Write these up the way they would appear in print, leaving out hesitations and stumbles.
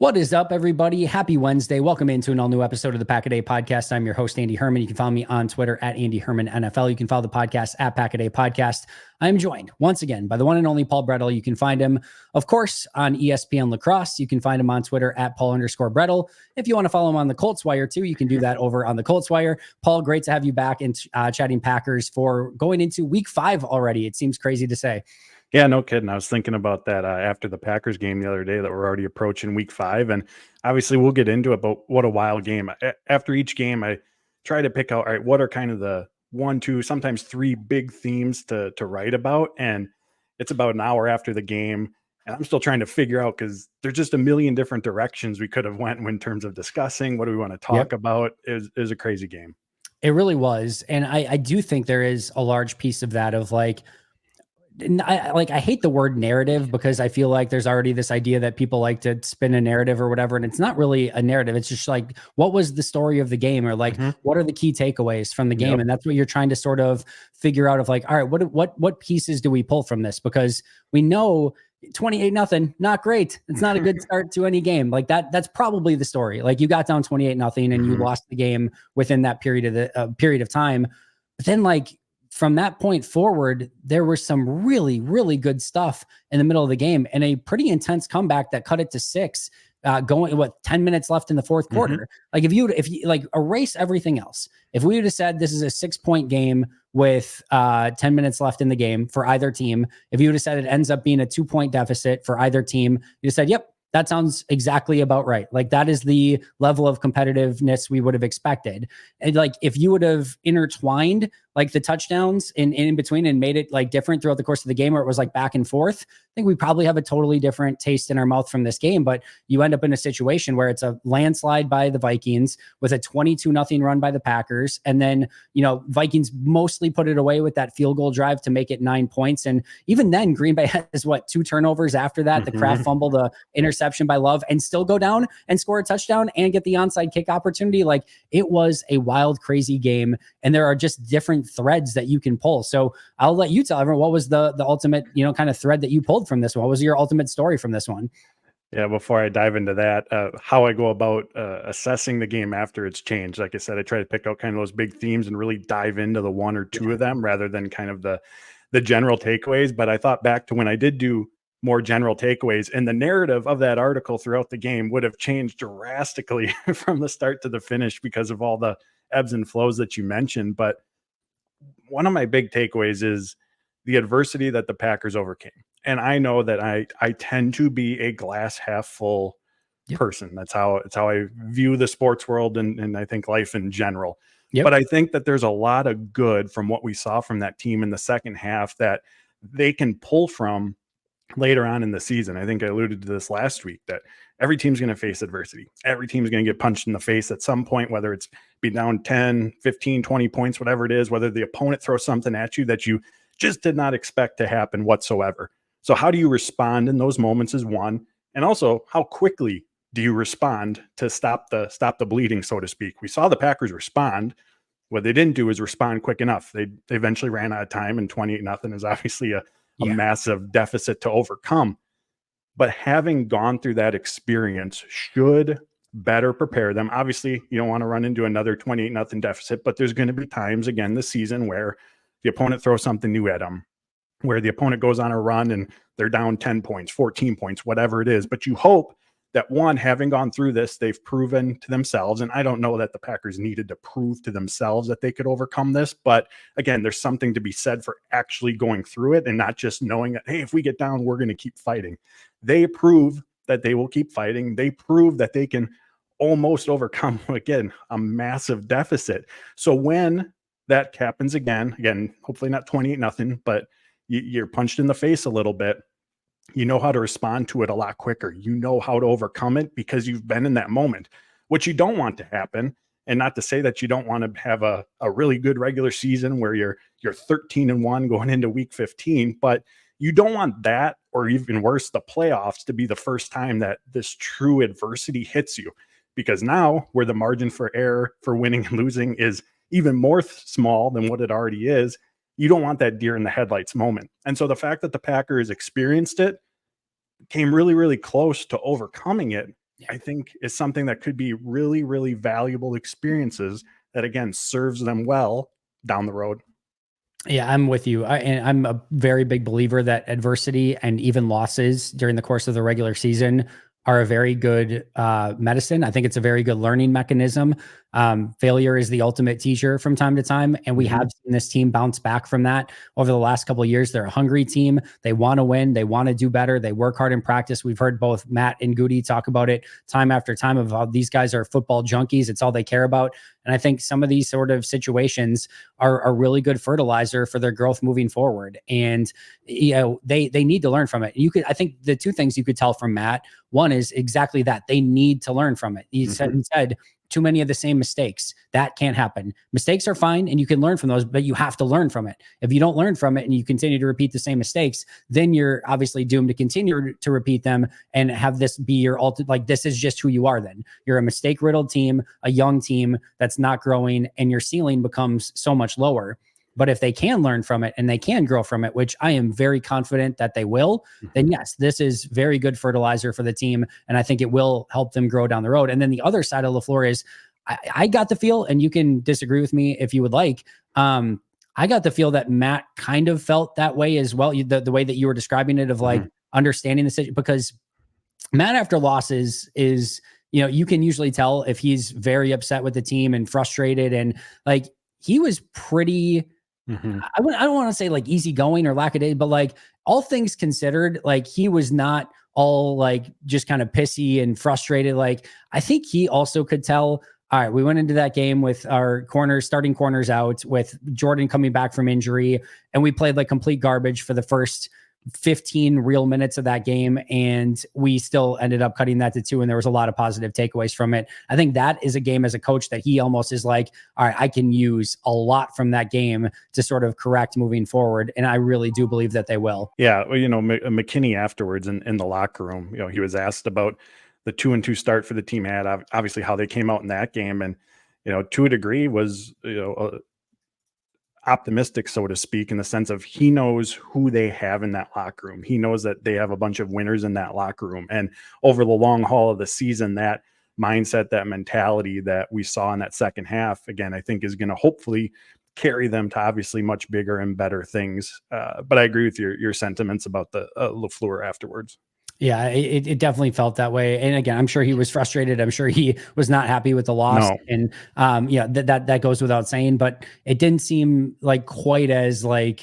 What is up, everybody? Happy Wednesday. Welcome into an all-new episode of the Pack a Day Podcast. I'm your host, Andy Herman. You can follow me on Twitter at Andy Herman NFL. You can follow the podcast at Pack a Day Podcast. I am joined once again by the one and only Paul Brettel. You can find him, of course, on ESPN Lacrosse. You can find him on Twitter at Paul_Brettel. If you want to follow him on the Colts Wire too, you can do that over on the Colts Wire. Paul, great to have you back and chatting Packers for going into week 5 already. It seems crazy to say. Yeah, no kidding. I was thinking about that after the Packers game the other day that we're already approaching week 5. And obviously we'll get into it, but what a wild game. After each game, I try to pick out, all right, what are kind of the 1, 2, sometimes 3 big themes to write about. And it's about an hour after the game. And I'm still trying to figure out because there's just a million different directions we could have went in terms of discussing. What do we want to talk about? It was a crazy game. It really was. And I do think there is a large piece of that of like, I hate the word narrative because I feel like there's already this idea that people like to spin a narrative or whatever. And it's not really a narrative. It's just like, what was the story of the game? Or like, what are the key takeaways from the game? Yep. And that's what you're trying to sort of figure out of like, all right, what pieces do we pull from this? Because we know 28-0, not great. It's not a good start to any game. Like that's probably the story. Like you got down 28-0 and you lost the game within that period of time. But then like, from that point forward, there was some really, really good stuff in the middle of the game and a pretty intense comeback that cut it to 6, going 10 minutes left in the fourth quarter. Like if you like erase everything else, if we would have said this is a 6-point game with 10 minutes left in the game for either team, if you would have said it ends up being a 2-point deficit for either team, you said, yep, that sounds exactly about right. Like that is the level of competitiveness we would have expected. And like, if you would have intertwined like the touchdowns in between and made it like different throughout the course of the game where it was like back and forth, I think we probably have a totally different taste in our mouth from this game. But you end up in a situation where it's a landslide by the Vikings with a 22-0 run by the Packers. And then, Vikings mostly put it away with that field goal drive to make it 9 points. And even then Green Bay has 2 turnovers after that, the Kraft fumble, the interception by Love, and still go down and score a touchdown and get the onside kick opportunity. Like it was a wild, crazy game. And there are just different threads that you can pull. So I'll let you tell everyone what was the ultimate, kind of thread that you pulled from this one. What was your ultimate story from this one? Yeah, before I dive into that, how I go about assessing the game after it's changed. Like I said, I try to pick out kind of those big themes and really dive into the 1 or 2 of them rather than kind of the general takeaways. But I thought back to when I did do more general takeaways, and the narrative of that article throughout the game would have changed drastically from the start to the finish because of all the ebbs and flows that you mentioned. But one of my big takeaways is the adversity that the Packers overcame. And I know that I tend to be a glass half full person. It's how I view the sports world and I think life in general. But I think that there's a lot of good from what we saw from that team in the second half that they can pull from later on in the season. I think I alluded to this last week that every team's going to face adversity. Every team's going to get punched in the face at some point, whether it's be down 10, 15, 20 points, whatever it is, whether the opponent throws something at you that you just did not expect to happen whatsoever. So how do you respond in those moments is one. And also, how quickly do you respond to stop the bleeding, so to speak? We saw the Packers respond. What they didn't do is respond quick enough. They eventually ran out of time, and 28-0 is obviously a massive deficit to overcome. But having gone through that experience should better prepare them. Obviously, you don't want to run into another 28-0 deficit, but there's going to be times again this season where the opponent throws something new at them, where the opponent goes on a run and they're down 10 points, 14 points, whatever it is. But you hope that, one, having gone through this, they've proven to themselves, and I don't know that the Packers needed to prove to themselves that they could overcome this, but again, there's something to be said for actually going through it and not just knowing that, hey, if we get down, we're going to keep fighting. They prove that they will keep fighting. They prove that they can almost overcome, again, a massive deficit. So when that happens again, hopefully not 28-0, but you're punched in the face a little bit, you know how to respond to it a lot quicker. You know how to overcome it because you've been in that moment. What you don't want to happen, and not to say that you don't want to have a really good regular season where you're 13-1 going into week 15, but you don't want that, or even worse, the playoffs, to be the first time that this true adversity hits you, because now where the margin for error for winning and losing is even more small than what it already is, you don't want that deer in the headlights moment. And so the fact that the Packers experienced it, came really, really close to overcoming it, I think is something that could be really, really valuable experiences that again serves them well down the road. Yeah, I'm with you. And I'm a very big believer that adversity and even losses during the course of the regular season are a very good medicine. I think it's a very good learning mechanism. Failure is the ultimate teacher from time to time, and we have seen this team bounce back from that over the last couple of years. They're a hungry team. They want to win. They want to do better. They work hard in practice. We've heard both Matt and Goody talk about it time after time of how these guys are football junkies. It's all they care about. And I think some of these sort of situations are really good fertilizer for their growth moving forward. And they need to learn from it. I think the two things you could tell from Matt, one is exactly that they need to learn from it. He said too many of the same mistakes. That can't happen. Mistakes are fine and you can learn from those, but you have to learn from it. If you don't learn from it and you continue to repeat the same mistakes, then you're obviously doomed to continue to repeat them and have this be your ultimate, this is just who you are then. You're a mistake riddled team, a young team that's not growing, and your ceiling becomes so much lower. But if they can learn from it and they can grow from it, which I am very confident that they will, then yes, this is very good fertilizer for the team. And I think it will help them grow down the road. And then the other side of LaFleur is I got the feel, and you can disagree with me if you would like. I got the feel that Matt kind of felt that way as well. The way that you were describing it of understanding the situation, because Matt after losses is, you can usually tell if he's very upset with the team and frustrated, and he was pretty, I don't want to say easygoing or lackadaisical, but all things considered, he was not all just kind of pissy and frustrated. I think he also could tell, all right, we went into that game with our starting corners out, with Jordan coming back from injury, and we played complete garbage for the first 15 real minutes of that game, and we still ended up cutting that to 2, and there was a lot of positive takeaways from it. I think that is a game as a coach that he almost is all right, I can use a lot from that game to sort of correct moving forward, and I really do believe that they will. Yeah, well, McKinney afterwards in the locker room, he was asked about the 2-2 start for the team had, obviously how they came out in that game, and to a degree was optimistic, so to speak, in the sense of he knows who they have in that locker room. He knows that they have a bunch of winners in that locker room. And over the long haul of the season, that mindset, that mentality that we saw in that second half, again, I think is going to hopefully carry them to obviously much bigger and better things. But I agree with your sentiments about the LaFleur afterwards. Yeah, it definitely felt that way. And again, I'm sure he was frustrated. I'm sure he was not happy with the loss. No. And that goes without saying, but it didn't seem quite as I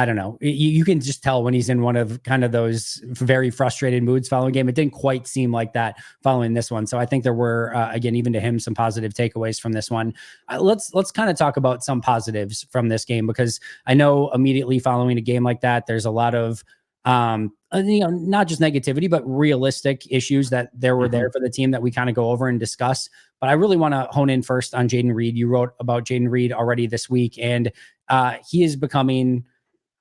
don't know. You can just tell when he's in one of kind of those very frustrated moods following game. It didn't quite seem like that following this one. So I think there were, again, even to him, some positive takeaways from this one. Let's kind of talk about some positives from this game, because I know immediately following a game like that, there's a lot of not just negativity, but realistic issues that were there for the team that we kind of go over and discuss. But I really want to hone in first on Jayden Reed. You wrote about Jayden Reed already this week, and he is becoming,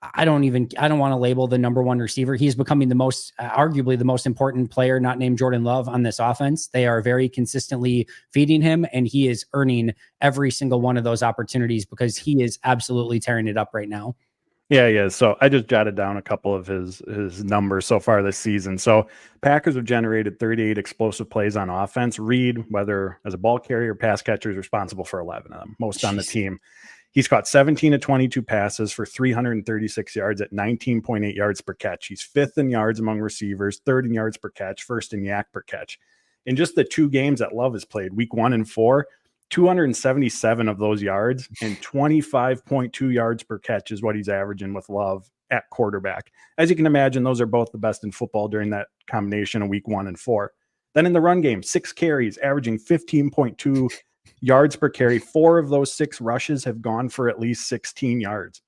I don't want to label the number one receiver. He's becoming arguably the most important player, not named Jordan Love, on this offense. They are very consistently feeding him, and he is earning every single one of those opportunities because he is absolutely tearing it up right now. Yeah. So I just jotted down a couple of his numbers so far this season. So Packers have generated 38 explosive plays on offense. Reed, whether as a ball carrier or pass catcher, is responsible for 11 of them, most on the team. He's caught 17 of 22 passes for 336 yards at 19.8 yards per catch. He's fifth in yards among receivers, third in yards per catch, first in yak per catch. In just the 2 games that Love has played, week 1 and 4, 277 of those yards and 25.2 yards per catch is what he's averaging with Love at quarterback. As you can imagine, those are both the best in football during that combination of week 1 and 4. Then in the run game, 6 carries, averaging 15.2 yards per carry. 4 of those 6 rushes have gone for at least 16 yards.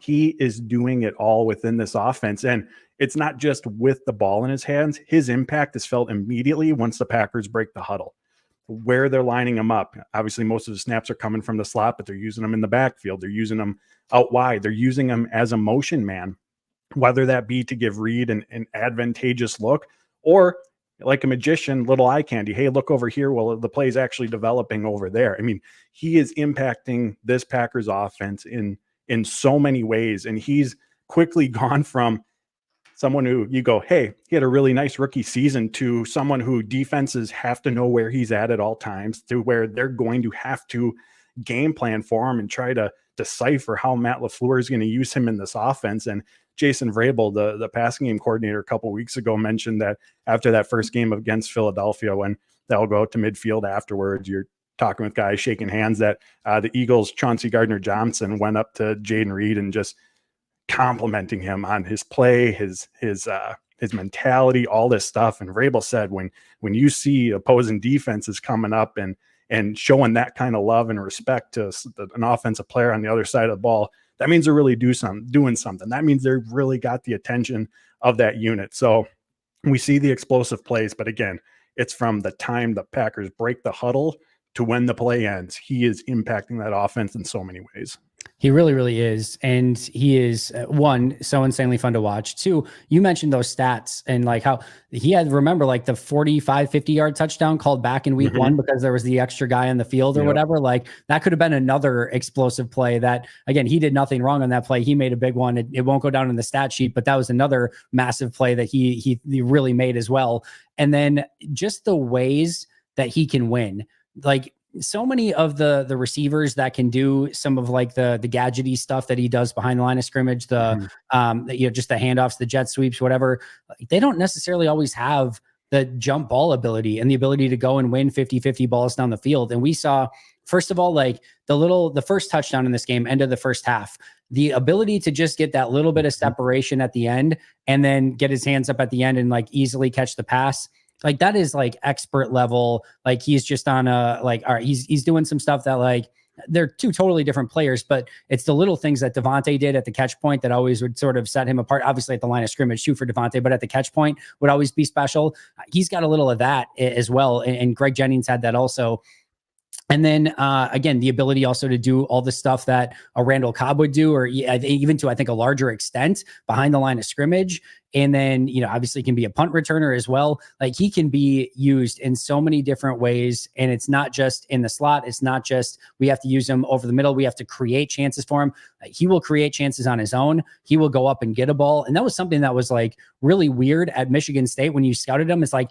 He is doing it all within this offense. And it's not just with the ball in his hands. His impact is felt immediately once the Packers break the huddle. Where they're lining them up. Obviously, most of the snaps are coming from the slot, but they're using them in the backfield. They're using them out wide. They're using them as a motion man, whether that be to give Reed an advantageous look or like a magician, little eye candy. Hey, look over here. Well, the play is actually developing over there. I mean, he is impacting this Packers offense in so many ways, and he's quickly gone from someone who you go, hey, he had a really nice rookie season, to someone who defenses have to know where he's at all times, to where they're going to have to game plan for him and try to decipher how Matt LaFleur is going to use him in this offense. And Jason Vrabel, the passing game coordinator, a couple of weeks ago mentioned that after that first game against Philadelphia, when they'll go out to midfield afterwards, you're talking with guys shaking hands, that the Eagles' Chauncey Gardner-Johnson went up to Jayden Reed and just complimenting him on his play, his mentality, all this stuff. And Vrabel said, when you see opposing defenses coming up and showing that kind of love and respect to an offensive player on the other side of the ball, that means they're really doing something. That means they've really got the attention of that unit. So we see the explosive plays, but again, it's from the time the Packers break the huddle to when the play ends. He is impacting that offense in so many ways. He really, really is. And he is, one, so insanely fun to watch. Two, you mentioned those stats and like how he had, remember, like the 45, 50-yard touchdown called back in week one because there was the extra guy on the field or whatever. Like that could have been another explosive play that, again, he did nothing wrong on that play. He made a big one. It won't go down in the stat sheet, but that was another massive play that he really made as well. And then just the ways that he can win. Like, so many of the receivers that can do some of like the gadgety stuff that he does behind the line of scrimmage, just the handoffs, the jet sweeps, whatever, they don't necessarily always have the jump ball ability and the ability to go and win 50-50 balls down the field. And we saw, first of all, like the first touchdown in this game, end of the first half, the ability to just get that little bit of separation at the end and then get his hands up at the end and like easily catch the pass. Like that is like expert level. Like he's just on all right, he's doing some stuff that like they're two totally different players, but it's the little things that Devontae did at the catch point that always would sort of set him apart. Obviously at the line of scrimmage too for Devontae, but at the catch point would always be special. He's got a little of that as well. And Greg Jennings had that also. And then, again, the ability also to do all the stuff that a Randall Cobb would do, or even to, I think, a larger extent behind the line of scrimmage. And then, obviously can be a punt returner as well. Like he can be used in so many different ways. And it's not just in the slot. It's not just we have to use him over the middle. We have to create chances for him. He will create chances on his own. He will go up and get a ball. And that was something that was like really weird at Michigan State when you scouted him. It's like,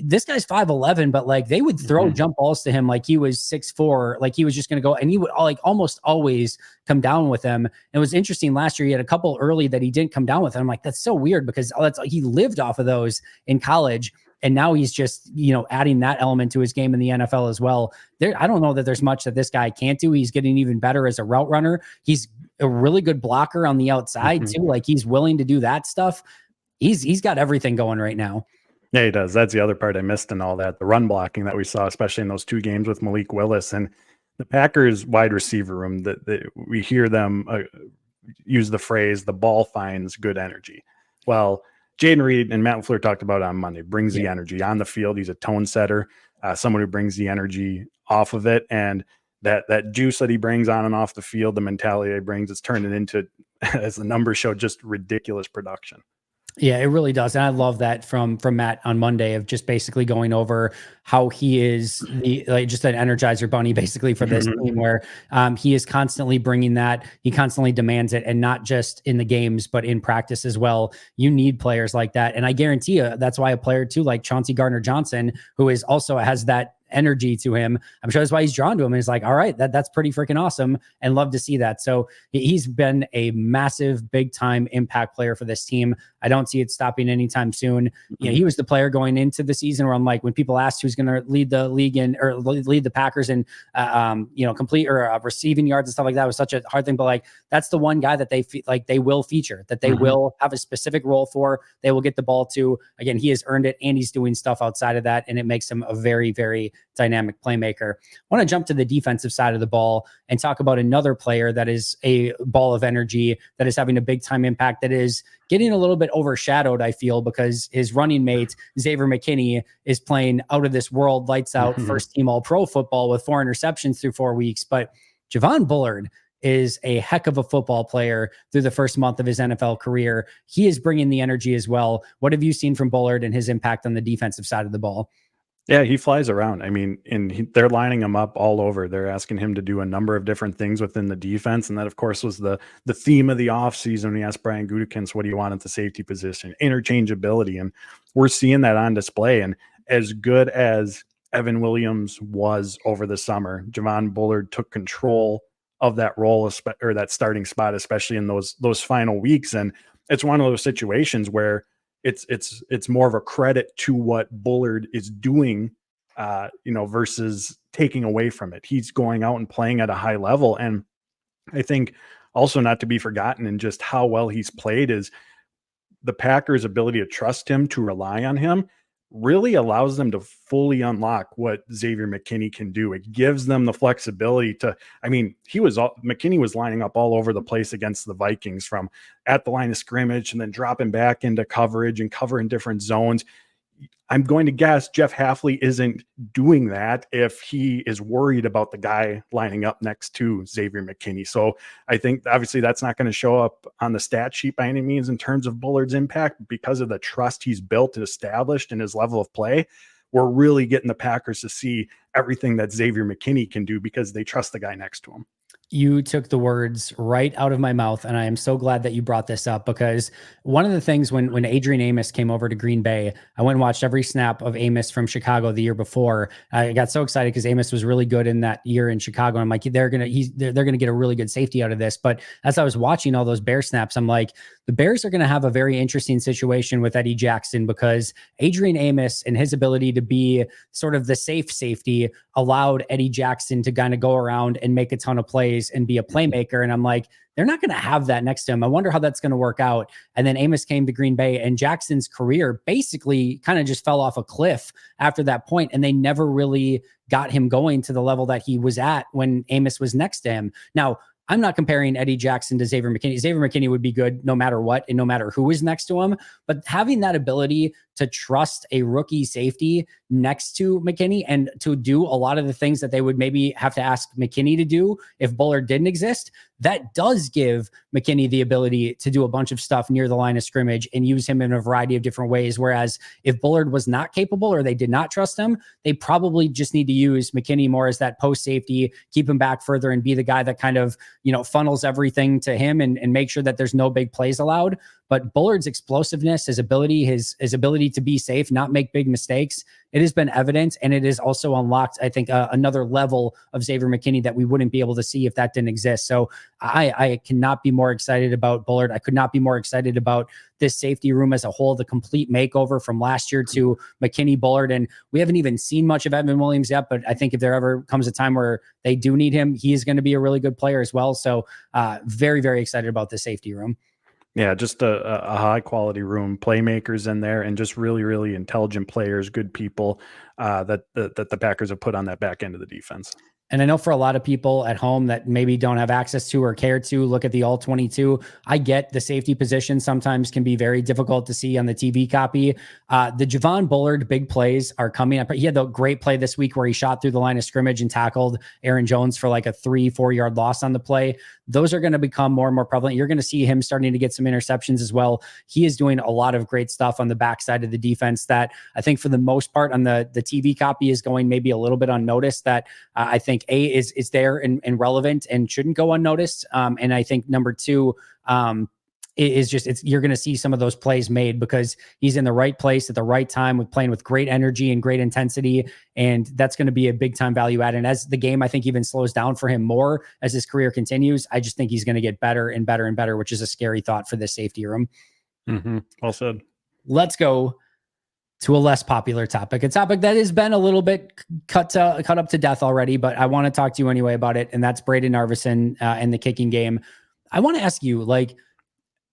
this guy's 5'11", but like they would throw jump balls to him like he was 6'4", like he was just going to go, and he would like almost always come down with them. It was interesting last year. He had a couple early that he didn't come down with. And I'm like, that's so weird because he lived off of those in college. And now he's just, adding that element to his game in the NFL as well. I don't know that there's much that this guy can't do. He's getting even better as a route runner. He's a really good blocker on the outside too. Like he's willing to do that stuff. He's got everything going right now. Yeah, he does. That's the other part I missed in all that. The run blocking that we saw, especially in those two games with Malik Willis and the Packers wide receiver room, that we hear them use the phrase, the ball finds good energy. Well, Jayden Reed and Matt LaFleur talked about it on Monday, brings the energy on the field. He's a tone setter, someone who brings the energy off of it. And that juice that he brings on and off the field, the mentality he brings, it's turned it into, as the numbers show, just ridiculous production. Yeah, it really does. And I love that from Matt on Monday of just basically going over how he is just an energizer bunny basically for this team, where he is constantly bringing that. He constantly demands it, and not just in the games, but in practice as well. You need players like that. And I guarantee you that's why a player too, like Chauncey Gardner-Johnson, who is also has that energy to him, I'm sure that's why he's drawn to him. And he's like, all right, that's pretty freaking awesome, and love to see that. So he's been a massive, big time impact player for this team. I don't see it stopping anytime soon. He was the player going into the season where I'm like, when people asked who's going to lead the league or lead the Packers in, complete or receiving yards and stuff like that, was such a hard thing. But like, that's the one guy that they will feature, that they will have a specific role for. They will get the ball to. Again, he has earned it, and he's doing stuff outside of that, and it makes him a very, very dynamic playmaker. I want to jump to the defensive side of the ball and talk about another player that is a ball of energy, that is having a big time impact, that is getting a little bit overshadowed, I feel, because his running mate, Xavier McKinney, is playing out of this world, lights out, first team all pro football with 4 interceptions through 4 weeks. But Javon Bullard is a heck of a football player through the first month of his NFL career. He is bringing the energy as well. What have you seen from Bullard and his impact on the defensive side of the ball? Yeah, he flies around. I mean, and they're lining him up all over. They're asking him to do a number of different things within the defense, and that, of course, was the theme of the offseason when he asked Brian Gutekunst, "What do you want at the safety position?" Interchangeability, and we're seeing that on display. And as good as Evan Williams was over the summer, Javon Bullard took control of that role, or that starting spot, especially in those final weeks. And it's one of those situations where it's more of a credit to what Bullard is doing, versus taking away from it. He's going out and playing at a high level, and I think also not to be forgotten in just how well he's played is the Packers' ability to trust him, to rely on him, really allows them to fully unlock what Xavier McKinney can do. It gives them the flexibility to, I mean, McKinney was lining up all over the place against the Vikings, from at the line of scrimmage and then dropping back into coverage and covering different zones. I'm going to guess Jeff Hafley isn't doing that if he is worried about the guy lining up next to Xavier McKinney. So I think obviously that's not going to show up on the stat sheet by any means in terms of Bullard's impact, because of the trust he's built and established in his level of play. We're really getting the Packers to see everything that Xavier McKinney can do because they trust the guy next to him. You took the words right out of my mouth, and I am so glad that you brought this up, because one of the things when Adrian Amos came over to Green Bay, I went and watched every snap of Amos from Chicago the year before. I got so excited because Amos was really good in that year in Chicago. I'm like, they're gonna get a really good safety out of this. But as I was watching all those Bear snaps, I'm like, the Bears are going to have a very interesting situation with Eddie Jackson, because Adrian Amos and his ability to be sort of the safe safety allowed Eddie Jackson to kind of go around and make a ton of plays and be a playmaker. And I'm like, they're not going to have that next to him. I wonder how that's going to work out. And then Amos came to Green Bay, and Jackson's career basically kind of just fell off a cliff after that point, and they never really got him going to the level that he was at when Amos was next to him. Now, I'm not comparing Eddie Jackson to Xavier McKinney. Xavier McKinney would be good no matter what and no matter who is next to him. But having that ability to trust a rookie safety next to McKinney and to do a lot of the things that they would maybe have to ask McKinney to do if Bullard didn't exist, that does give McKinney the ability to do a bunch of stuff near the line of scrimmage and use him in a variety of different ways. Whereas if Bullard was not capable, or they did not trust him, they probably just need to use McKinney more as that post safety, keep him back further, and be the guy that kind of, funnels everything to him and make sure that there's no big plays allowed. But Bullard's explosiveness, his ability to be safe, not make big mistakes, it has been evident, and it has also unlocked, I think, another level of Xavier McKinney that we wouldn't be able to see if that didn't exist. So I cannot be more excited about Bullard. I could not be more excited about this safety room as a whole, the complete makeover from last year to McKinney, Bullard. And we haven't even seen much of Evan Williams yet, but I think if there ever comes a time where they do need him, he is going to be a really good player as well. So very, very excited about the safety room. Yeah, just a high quality room, playmakers in there, and just really, really intelligent players, good people that the Packers have put on that back end of the defense. And I know for a lot of people at home that maybe don't have access to or care to look at the all 22, I get the safety position sometimes can be very difficult to see on the TV copy. The Javon Bullard big plays are coming up. He had the great play this week where he shot through the line of scrimmage and tackled Aaron Jones for like a 3-4 yard loss on the play. Those are going to become more and more prevalent. You're going to see him starting to get some interceptions as well. He is doing a lot of great stuff on the backside of the defense that I think for the most part on the TV copy is going maybe a little bit unnoticed, that I think is there and relevant and shouldn't go unnoticed. And I think number two, you're going to see some of those plays made because he's in the right place at the right time with playing with great energy and great intensity. And that's going to be a big time value add. And as the game, I think even slows down for him more as his career continues, I just think he's going to get better and better and better, which is a scary thought for this safety room. Mm-hmm. Well said. Let's go to a less popular topic, a topic that has been a little bit cut up to death already, but I want to talk to you anyway about it. And that's Brayden Narveson and the kicking game. I want to ask you, like,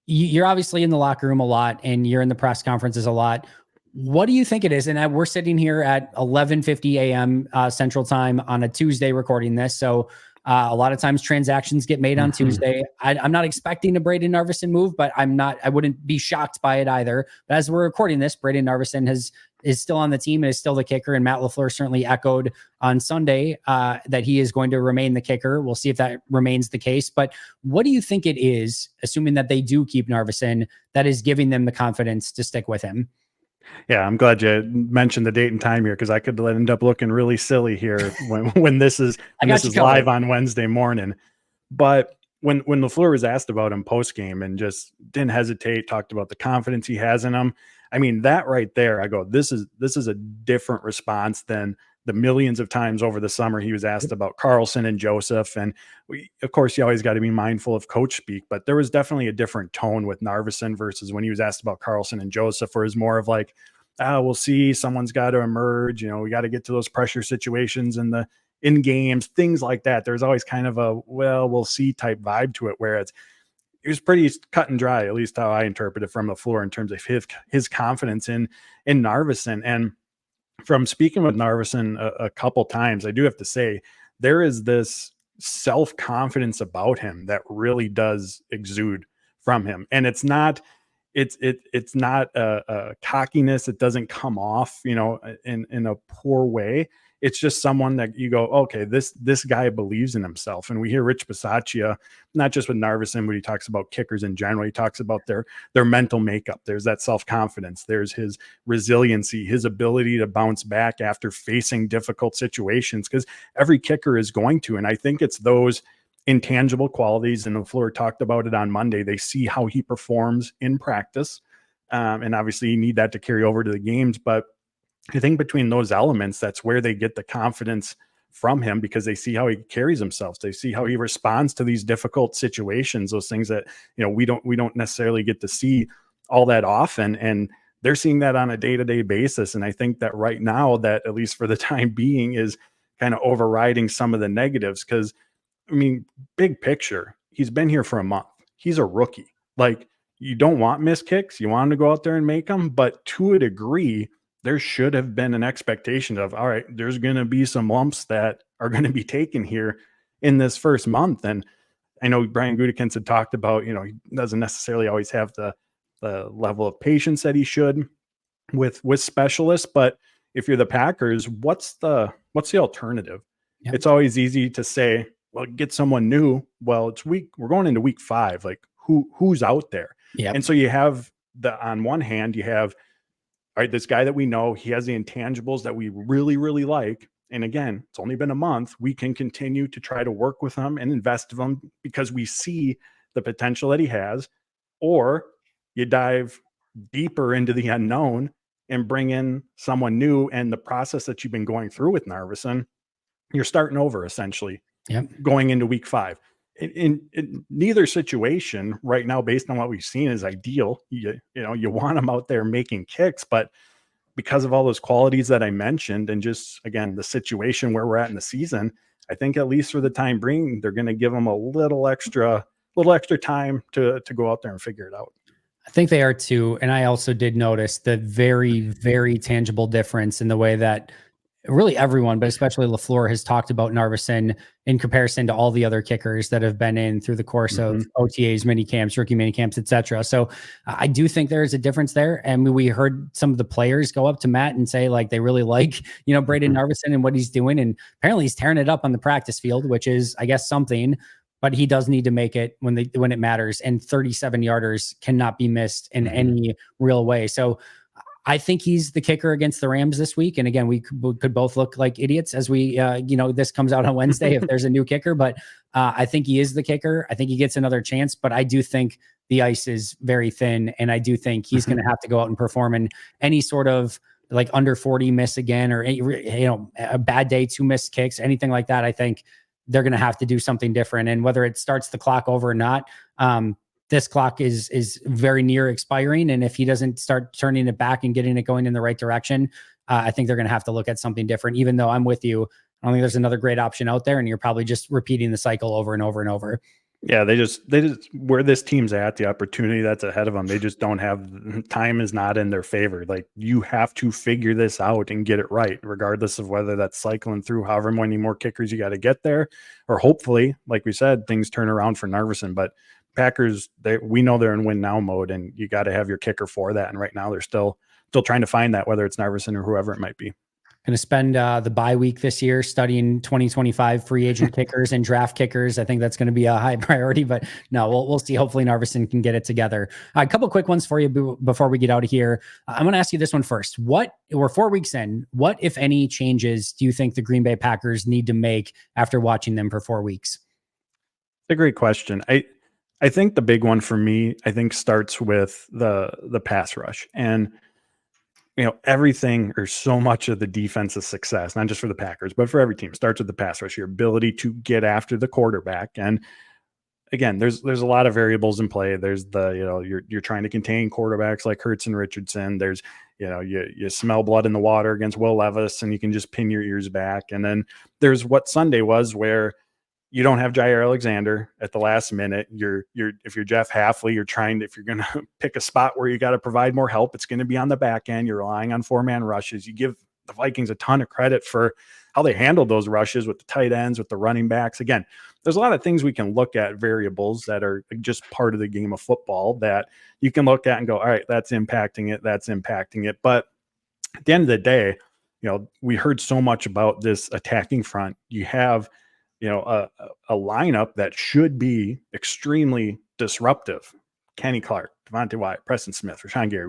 you're obviously in the locker room a lot and you're in the press conferences a lot. What do you think it is? And we're sitting here at 11:50 a.m. Central Time on a Tuesday recording this. So a lot of times transactions get made on Tuesday. I'm not expecting a Brayden Narveson move, but I wouldn't be shocked by it either. But as we're recording this, Brayden Narveson is still on the team and is still the kicker. And Matt LaFleur certainly echoed on Sunday that he is going to remain the kicker. We'll see if that remains the case. But what do you think it is, assuming that they do keep Narveson, that is giving them the confidence to stick with him? Yeah, I'm glad you mentioned the date and time here because I could end up looking really silly here when this is I when got this you is live covered. on Wednesday morning. But when LaFleur was asked about him post game and just didn't hesitate, talked about the confidence he has in him. I mean, that right there, I go, this is a different response than the millions of times over the summer he was asked about Carlson and Joseph. And of course, you always got to be mindful of coach speak, but there was definitely a different tone with Narveson versus when he was asked about Carlson and Joseph, where it's more of like, we'll see, someone's got to emerge. We got to get to those pressure situations in games, things like that. There's always kind of a, well, we'll see type vibe to it, where it was pretty cut and dry, at least how I interpret it from the floor in terms of his confidence in Narveson. And from speaking with Narveson a couple times, I do have to say there is this self-confidence about him that really does exude from him. And it's not a cockiness. It doesn't come off, in a poor way. It's just someone that you go, okay, this guy believes in himself. And we hear Rich Bisaccia, not just with Narveson, but he talks about kickers in general. He talks about their mental makeup. There's that self-confidence. There's his resiliency, his ability to bounce back after facing difficult situations, because every kicker is going to. And I think it's those intangible qualities, and LaFleur talked about it on Monday. They see how he performs in practice, and obviously you need that to carry over to the games. But I think between those elements, that's where they get the confidence from him, because they see how he carries himself. They see how he responds to these difficult situations, those things that we don't necessarily get to see all that often, and they're seeing that on a day-to-day basis. And I think that right now, that at least for the time being, is kind of overriding some of the negatives, because I mean, big picture, he's been here for a month. He's a rookie. Like, you don't want missed kicks. You want him to go out there and make them. But to a degree, there should have been an expectation of, all right, there's going to be some lumps that are going to be taken here in this first month. And I know Brian Gutekunst had talked about, he doesn't necessarily always have the level of patience that he should with specialists. But if you're the Packers, what's the alternative? Yep. It's always easy to say, well, get someone new. Well, we're going into week 5. Like, who's out there? Yep. And so you have on one hand, you have, all right, this guy that we know, he has the intangibles that we really, really like. And again, it's only been a month. We can continue to try to work with him and invest in him because we see the potential that he has. Or you dive deeper into the unknown and bring in someone new, and the process that you've been going through with Narveson, you're starting over essentially. Yep. Going into week 5. In neither situation right now, based on what we've seen, is ideal. You want them out there making kicks, but because of all those qualities that I mentioned, and just again the situation where we're at in the season, I think at least for the time being, they're going to give them a little extra time to go out there and figure it out. I think they are too. And I also did notice the very, very tangible difference in the way that really everyone, but especially LaFleur, has talked about Narveson in comparison to all the other kickers that have been in through the course of OTAs, mini camps, rookie mini camps, etc. So I do think there is a difference there. And we heard some of the players go up to Matt and say, like, they really like, Braden Narveson and what he's doing. And apparently he's tearing it up on the practice field, which is, I guess, something. But he does need to make it when it matters. And 37 yarders cannot be missed in any real way. So I think he's the kicker against the Rams this week. And again, we could both look like idiots as we, this comes out on Wednesday if there's a new kicker. But I think he is the kicker. I think he gets another chance. But I do think the ice is very thin. And I do think he's going to have to go out and perform in any sort of like under 40 miss again, or, a bad day, 2 missed kicks, anything like that. I think they're going to have to do something different. And whether it starts the clock over or not, this clock is very near expiring. And if he doesn't start turning it back and getting it going in the right direction, I think they're going to have to look at something different, even though I'm with you. I don't think there's another great option out there, and you're probably just repeating the cycle over and over and over. Yeah, they just where this team's at, the opportunity that's ahead of them, they just don't have, time is not in their favor. Like, you have to figure this out and get it right, regardless of whether that's cycling through however many more kickers you got to get there, or hopefully, like we said, things turn around for Narveson. But Packers, we know they're in win now mode, and you got to have your kicker for that. And right now they're still trying to find that, whether it's Narveson or whoever it might be. Going to spend the bye week this year studying 2025 free agent kickers and draft kickers. I think that's going to be a high priority, but no, we'll see. Hopefully Narveson can get it together. A couple quick ones for you before we get out of here. I'm going to ask you this one first. We're 4 weeks in. What, if any, changes do you think the Green Bay Packers need to make after watching them for 4 weeks? It's a great question. I think the big one for me, I think, starts with the pass rush. And everything, or so much of the defensive success, not just for the Packers, but for every team, starts with the pass rush, your ability to get after the quarterback. And again, there's a lot of variables in play. There's you're trying to contain quarterbacks like Hurts and Richardson. There's, you smell blood in the water against Will Levis and you can just pin your ears back. And then there's what Sunday was, where you don't have Jair Alexander at the last minute. If you're Jeff Hafley, if you're going to pick a spot where you got to provide more help, it's going to be on the back end. You're relying on 4-man rushes. You give the Vikings a ton of credit for how they handled those rushes with the tight ends, with the running backs. Again, there's a lot of things we can look at, variables that are just part of the game of football that you can look at and go, all right, that's impacting it. That's impacting it. But at the end of the day, we heard so much about this attacking front. You have a lineup that should be extremely disruptive. Kenny Clark, Devontae Wyatt, Preston Smith, Rashawn Gary.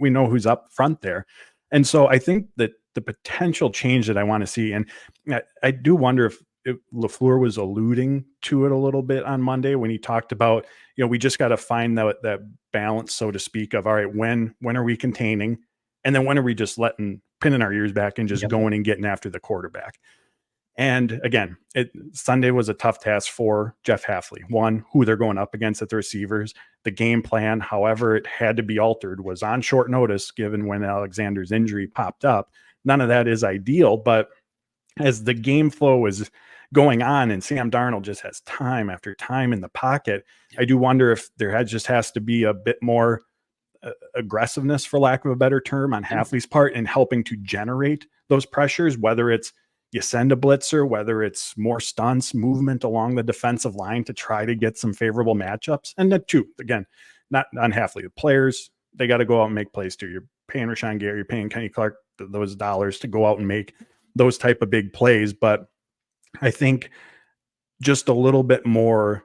We know who's up front there. And so I think that the potential change that I want to see, and I do wonder if LaFleur was alluding to it a little bit on Monday when he talked about, we just got to find that balance, so to speak, of, all right, when are we containing? And then when are we just pinning our ears back and just going and getting after the quarterback? And again, Sunday was a tough task for Jeff Hafley. One, who they're going up against at the receivers, the game plan, however it had to be altered, was on short notice given when Alexander's injury popped up. None of that is ideal, but as the game flow was going on and Sam Darnold just has time after time in the pocket, I do wonder if there just has to be a bit more aggressiveness, for lack of a better term, on Hafley's part in helping to generate those pressures, whether it's you send a blitzer, whether it's more stunts, movement along the defensive line to try to get some favorable matchups. And then two, again, not on Hafley, the players, they got to go out and make plays too. You're paying Rashawn Gary, you're paying Kenny Clark those dollars to go out and make those type of big plays. But I think just a little bit more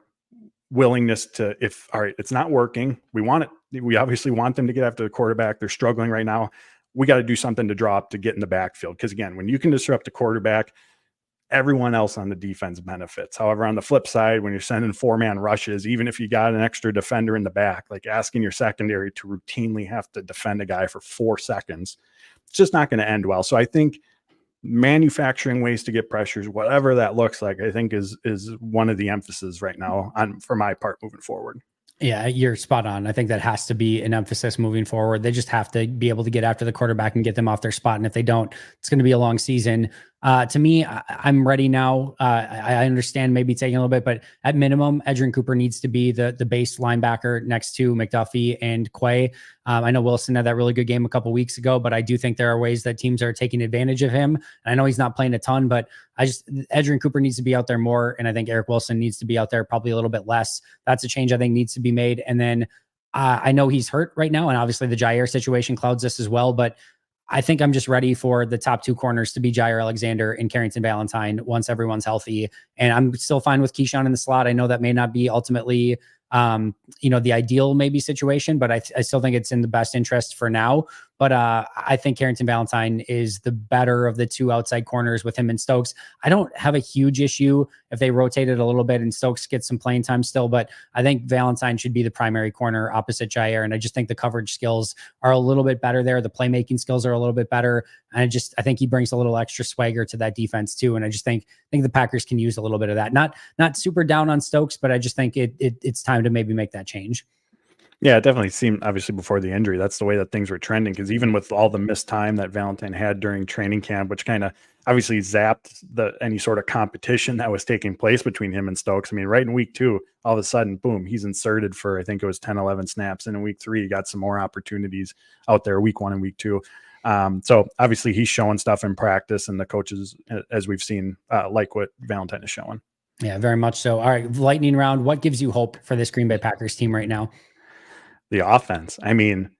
willingness to, all right, it's not working. We obviously want them to get after the quarterback. They're struggling right now. We got to do something to draw up to get in the backfield. Because again, when you can disrupt the quarterback, everyone else on the defense benefits. However, on the flip side, when you're sending 4-man rushes, even if you got an extra defender in the back, like asking your secondary to routinely have to defend a guy for 4 seconds, it's just not going to end well. So I think manufacturing ways to get pressures, whatever that looks like, I think is one of the emphasis right now for my part moving forward. Yeah, you're spot on. I think that has to be an emphasis moving forward. They just have to be able to get after the quarterback and get them off their spot. And if they don't, it's going to be a long season. To me, I'm ready now. I understand maybe taking a little bit, but at minimum, Edgerrin Cooper needs to be the base linebacker next to McDuffie and Quay. I know Wilson had that really good game a couple weeks ago, but I do think there are ways that teams are taking advantage of him. And I know he's not playing a ton, but Edgerrin Cooper needs to be out there more. And I think Eric Wilson needs to be out there probably a little bit less. That's a change I think needs to be made. And then I know he's hurt right now, and obviously the Jair situation clouds this as well, but I think I'm just ready for the top 2 corners to be Jair Alexander and Carrington Valentine once everyone's healthy. And I'm still fine with Keyshawn in the slot. I know that may not be ultimately, the ideal maybe situation, but I still think it's in the best interest for now. But I think Carrington Valentine is the better of the 2 outside corners with him and Stokes. I don't have a huge issue if they rotate it a little bit and Stokes gets some playing time still, but I think Valentine should be the primary corner opposite Jair. And I just think the coverage skills are a little bit better there. The playmaking skills are a little bit better. And I think he brings a little extra swagger to that defense too. And I just think the Packers can use a little bit of that. Not super down on Stokes, but I just think it's time to maybe make that change. Yeah, it definitely seemed, obviously before the injury, that's the way that things were trending. Because even with all the missed time that Valentine had during training camp, which kind of obviously zapped any sort of competition that was taking place between him and Stokes. I mean, right in week 2, all of a sudden, boom, he's inserted for, I think it was 10, 11 snaps. And in week 3, he got some more opportunities out there, week 1 and week 2. So obviously he's showing stuff in practice, and the coaches, as we've seen, like what Valentine is showing. Yeah, very much so. All right, lightning round. What gives you hope for this Green Bay Packers team right now? The offense. I mean,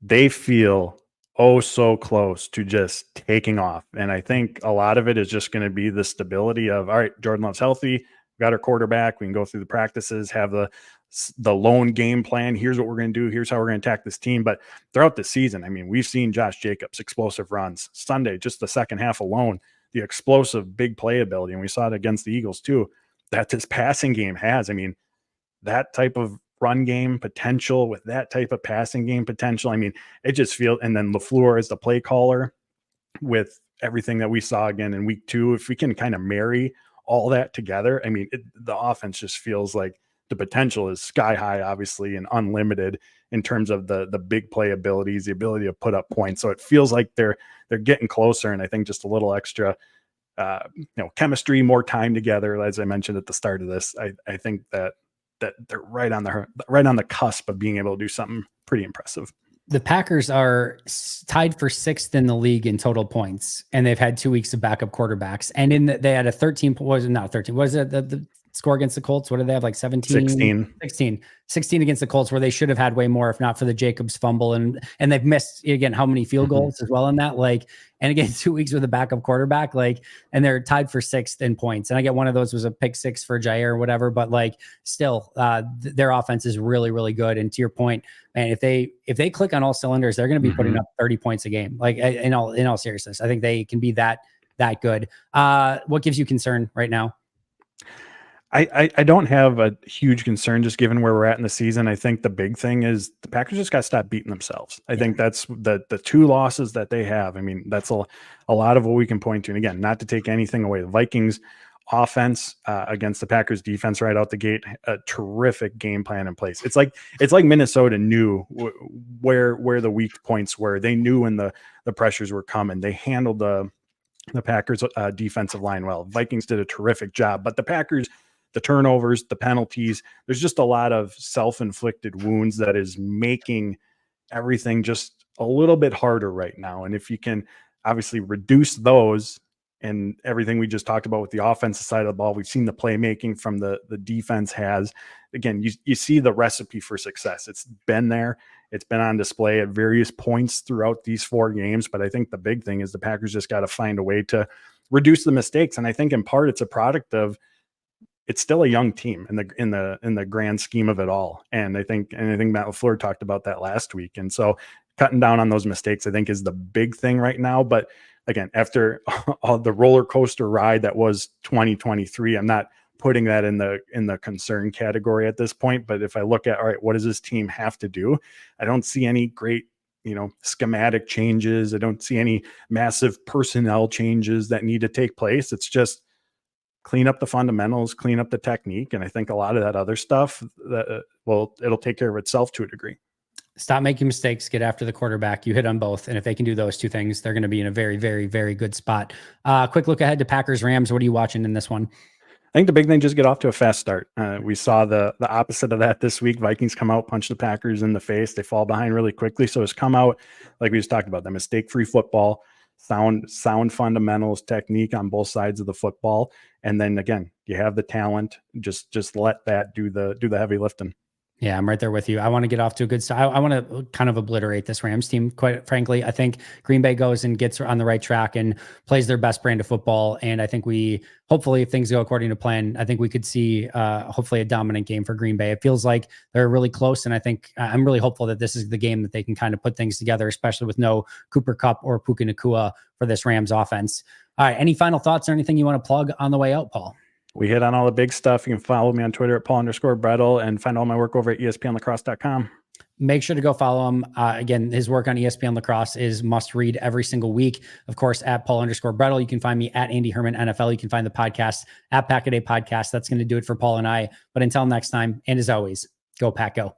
they feel oh so close to just taking off. And I think a lot of it is just going to be the stability of, all right, Jordan Love's healthy. We got our quarterback. We can go through the practices, have the lone game plan. Here's what we're going to do. Here's how we're going to attack this team. But throughout the season, I mean, we've seen Josh Jacobs explosive runs. Sunday, just the second half alone, the explosive big play ability. And we saw it against the Eagles too, that this passing game has. I mean, that type of run game potential with that type of passing game potential. I mean, it just feels, and then LaFleur is the play caller with everything that we saw again in week 2. If we can kind of marry all that together, I mean, the offense just feels like the potential is sky high, obviously, and unlimited in terms of the big play abilities, the ability to put up points. So it feels like they're getting closer. And I think just a little extra, chemistry, more time together, as I mentioned at the start of this. I think that they're right on the cusp of being able to do something pretty impressive. The Packers are tied for 6th in the league in total points, and they've had 2 weeks of backup quarterbacks. And they had a 13, was it not 13? Was it the score against the Colts? What did they have? Like 17? 16 against the Colts, where they should have had way more, if not for the Jacobs fumble. And they've missed, again, how many field goals as well in that? Like, and again, 2 weeks with a backup quarterback, like, and they're tied for 6th in points. And I get one of those was a pick 6 for Jair or whatever, but like still their offense is really, really good. And to your point, and if they click on all cylinders, they're going to be putting up 30 points a game. Like in all seriousness, I think they can be that good. What gives you concern right now? I don't have a huge concern just given where we're at in the season. I think the big thing is the Packers just got to stop beating themselves. I think that's the 2 losses that they have. I mean, that's a lot of what we can point to. And again, not to take anything away, the Vikings offense against the Packers defense right out the gate, a terrific game plan in place. It's like Minnesota knew where the weak points were. They knew when the pressures were coming. They handled the Packers defensive line well. Vikings did a terrific job, but the Packers, the turnovers, the penalties, there's just a lot of self-inflicted wounds that is making everything just a little bit harder right now. And if you can obviously reduce those and everything we just talked about with the offensive side of the ball, we've seen the playmaking from the defense has, again, you see the recipe for success. It's been there. It's been on display at various points throughout these 4 games. But I think the big thing is the Packers just got to find a way to reduce the mistakes. And I think in part it's a product of, it's still a young team in the grand scheme of it all. And I think Matt LaFleur talked about that last week. And so cutting down on those mistakes, I think, is the big thing right now. But again, after all the roller coaster ride that was 2023, I'm not putting that in the concern category at this point. But if I look at, all right, what does this team have to do? I don't see any great, schematic changes. I don't see any massive personnel changes that need to take place. It's just clean up the fundamentals, clean up the technique. And I think a lot of that other stuff it'll take care of itself to a degree. Stop making mistakes, get after the quarterback. You hit on both. And if they can do those 2 things, they're going to be in a very, very, very good spot. Quick look ahead to Packers Rams. What are you watching in this one? I think the big thing, just get off to a fast start. We saw the opposite of that this week. Vikings come out, punch the Packers in the face. They fall behind really quickly. So it's come out, like we just talked about, the mistake-free football, sound fundamentals, technique on both sides of the football. And then again, you have the talent. Just let that do the heavy lifting. Yeah, I'm right there with you. I want to get off to a good start. I want to kind of obliterate this Rams team, quite frankly. I think Green Bay goes and gets on the right track and plays their best brand of football. And I think hopefully, if things go according to plan, I think we could see hopefully a dominant game for Green Bay. It feels like they're really close. And I think I'm really hopeful that this is the game that they can kind of put things together, especially with no Cooper Kupp or Puka Nacua for this Rams offense. All right. Any final thoughts or anything you want to plug on the way out, Paul? We hit on all the big stuff. You can follow me on Twitter at Paul_Brettel and find all my work over at ESPNlacrosse.com. Make sure to go follow him. Again, his work on ESPN Lacrosse is must read every single week. Of course, at Paul_Brettel. You can find me at Andy Herman NFL. You can find the podcast at Pack-A-Day Podcast. That's going to do it for Paul and I. But until next time, and as always, go Pack Go.